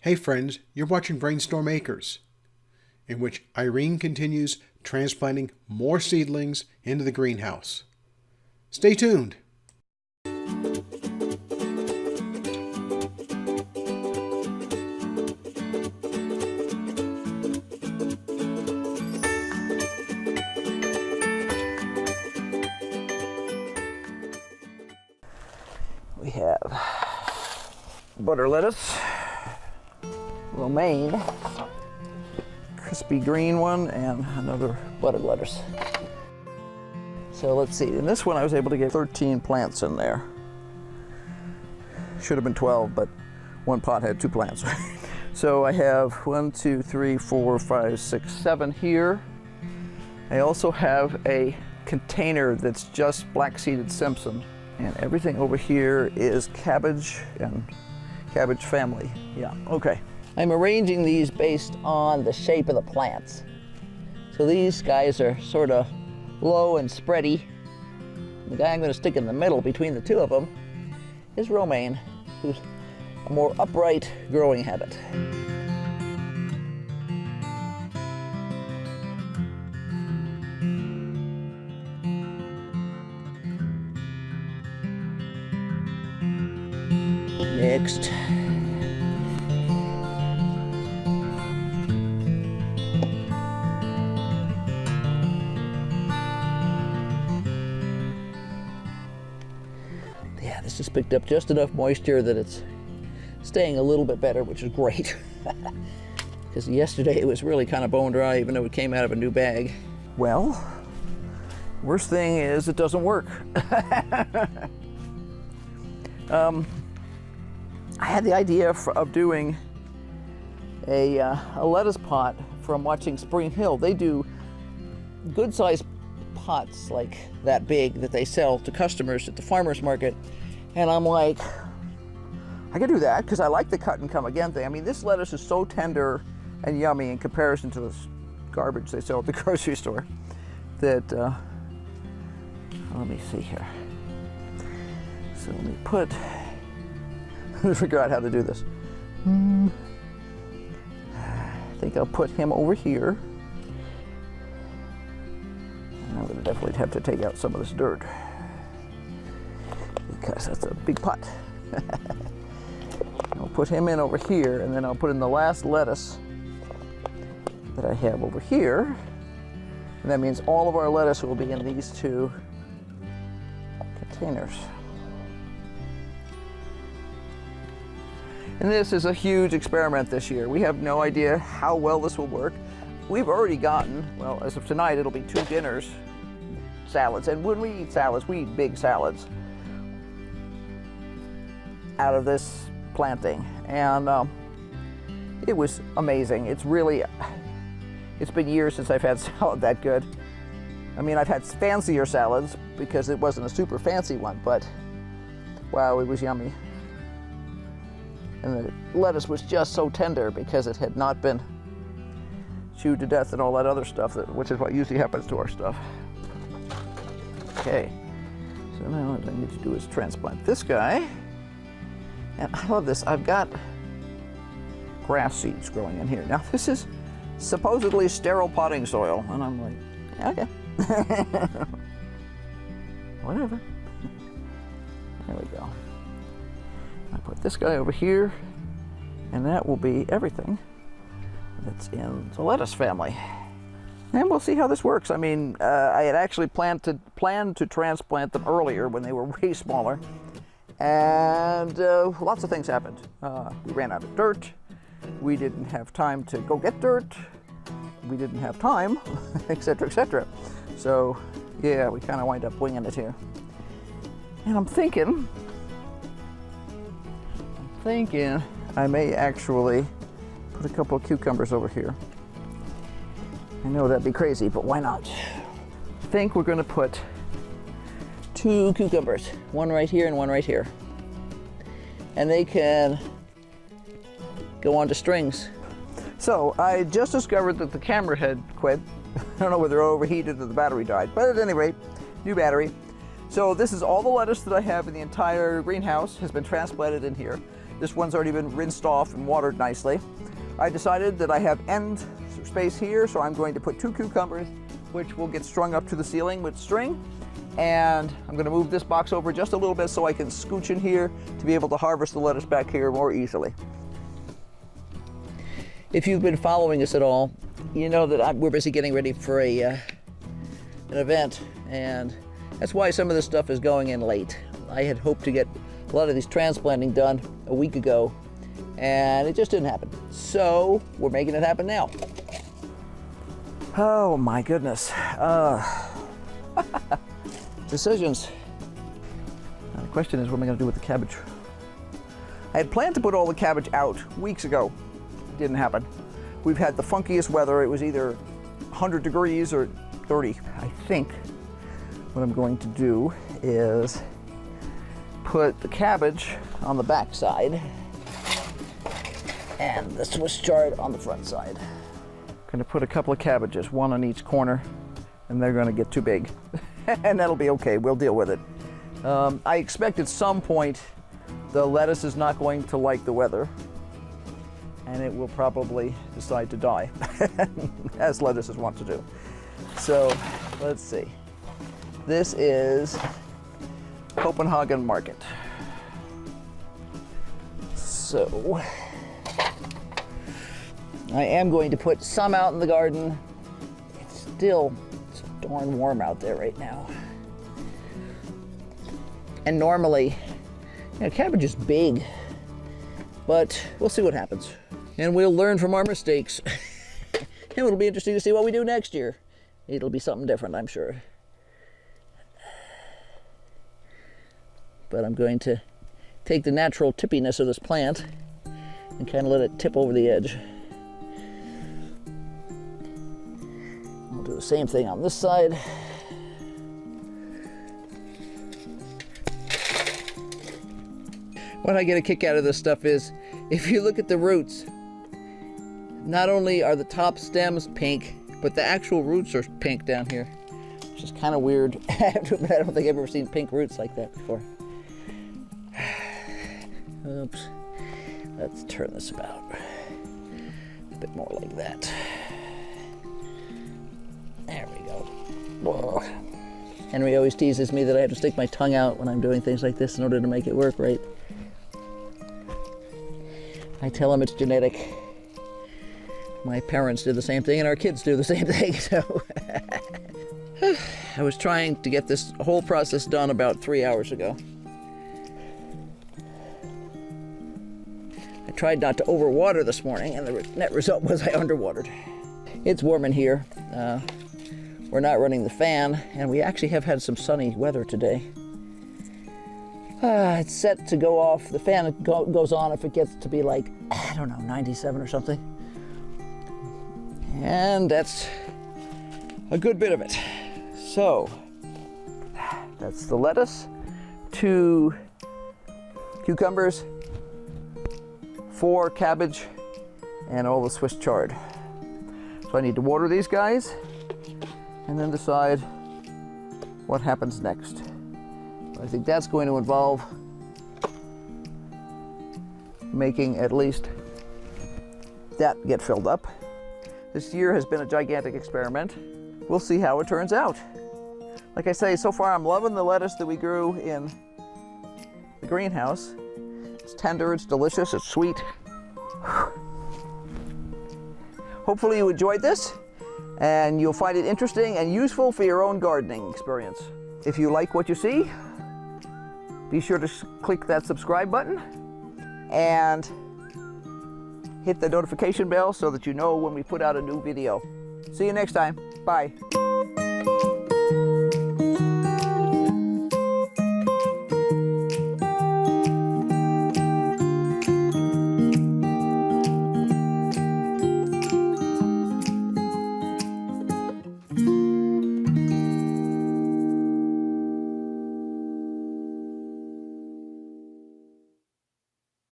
Hey friends, you're watching BrainStormAcres, in which Irene continues transplanting more seedlings into the greenhouse. Stay tuned. We have butter lettuce, romaine, crispy green one, and another butter lettuce. So let's see, in this one I was able to get 13 plants in there. Should have been 12, but one pot had 2 plants. So I have 1, 2, 3, 4, 5, 6, 7 here. I also have a container that's just black-seeded Simpson. And everything over here is cabbage and cabbage family. Yeah, okay. I'm arranging these based on the shape of the plants. So these guys are sort of low and spready. The guy I'm going to stick in the middle between the two of them is romaine, who's a more upright growing habit. Next. Yeah, this has picked up just enough moisture that it's staying a little bit better, which is great. Because yesterday it was really kind of bone dry, even though it came out of a new bag. Well, worst thing is it doesn't work. I had the idea of doing a lettuce pot from watching Spring Hill. They do good-sized pots like that big that they sell to customers at the farmer's market. And I'm like, I could do that because I like the cut and come again thing. I mean, this lettuce is so tender and yummy in comparison to this garbage they sell at the grocery store that, let me see here. So let me put, figure out how to do this. I think I'll put him over here. And I'm going to definitely have to take out some of this dirt because that's a big pot. I'll put him in over here, and then I'll put in the last lettuce that I have over here. And that means all of our lettuce will be in these 2 containers. And this is a huge experiment this year. We have no idea how well this will work. We've already gotten, well, as of tonight, it'll be 2 dinners, salads. And when we eat salads, we eat big salads out of this planting. And it was amazing. It's been years since I've had salad that good. I mean, I've had fancier salads because it wasn't a super fancy one, but wow, it was yummy. And the lettuce was just so tender because it had not been chewed to death and all that other stuff, which is what usually happens to our stuff. Okay, so now what I need to do is transplant this guy. And I love this. I've got grass seeds growing in here. Now this is supposedly sterile potting soil, and I'm like, okay. Whatever. There we go. I put this guy over here, and that will be everything that's in the lettuce family. And we'll see how this works. I mean, I had actually planned to transplant them earlier when they were way smaller, and lots of things happened. We ran out of dirt. We didn't have time to go get dirt. We didn't have time, etc., etc. So, yeah, we kind of wind up winging it here. And I'm thinking I may actually put a couple of cucumbers over here. I know that'd be crazy, but why not? I think we're going to put 2 cucumbers, one right here and one right here. And they can go onto strings. So I just discovered that the camera had quit. I don't know whether it overheated or the battery died, but at any rate, new battery. So this is all the lettuce that I have in the entire greenhouse has been transplanted in here. This one's already been rinsed off and watered nicely. I decided that I have end space here, so I'm going to put 2 cucumbers, which will get strung up to the ceiling with string. And I'm going to move this box over just a little bit so I can scooch in here to be able to harvest the lettuce back here more easily. If you've been following us at all, you know that we're busy getting ready for an event, and that's why some of this stuff is going in late. I had hoped to get a lot of these transplanting done a week ago, and it just didn't happen. So we're making it happen now. Oh my goodness. Decisions. Now the question is, what am I going to do with the cabbage? I had planned to put all the cabbage out weeks ago. It didn't happen. We've had the funkiest weather. It was either 100 degrees or 30. I think what I'm going to do is put the cabbage on the back side and the Swiss chard on the front side. I'm going to put a couple of cabbages, one on each corner, and they're going to get too big. And that'll be okay, we'll deal with it. I expect at some point the lettuce is not going to like the weather, and it will probably decide to die, as lettuces want to do. So, let's see. This is Copenhagen Market. So, I am going to put some out in the garden. It's still darn warm out there right now. And normally, cabbage is big, but we'll see what happens. And we'll learn from our mistakes. And it'll be interesting to see what we do next year. It'll be something different, I'm sure. But I'm going to take the natural tippiness of this plant and kind of let it tip over the edge. I'll do the same thing on this side. What I get a kick out of this stuff is, if you look at the roots, not only are the top stems pink, but the actual roots are pink down here, which is kind of weird. I have to admit, I don't think I've ever seen pink roots like that before. Oops. Let's turn this about a bit more like that. There we go. Whoa. Henry always teases me that I have to stick my tongue out when I'm doing things like this in order to make it work right. I tell him it's genetic. My parents did the same thing, and our kids do the same thing, so. I was trying to get this whole process done about 3 hours ago. I tried not to overwater this morning, and the net result was I underwatered. It's warm in here. We're not running the fan, and we actually have had some sunny weather today. It's set to go off. The fan goes on if it gets to be like, I don't know, 97 or something. And that's a good bit of it. So, that's the lettuce, 2 cucumbers, 4 cabbage, and all the Swiss chard. So I need to water these guys and then decide what happens next. I think that's going to involve making at least that get filled up. This year has been a gigantic experiment. We'll see how it turns out. Like I say, so far I'm loving the lettuce that we grew in the greenhouse. It's tender, it's delicious, it's sweet. Hopefully you enjoyed this, and you'll find it interesting and useful for your own gardening experience. If you like what you see, be sure to click that subscribe button and hit the notification bell so that you know when we put out a new video. See you next time. Bye.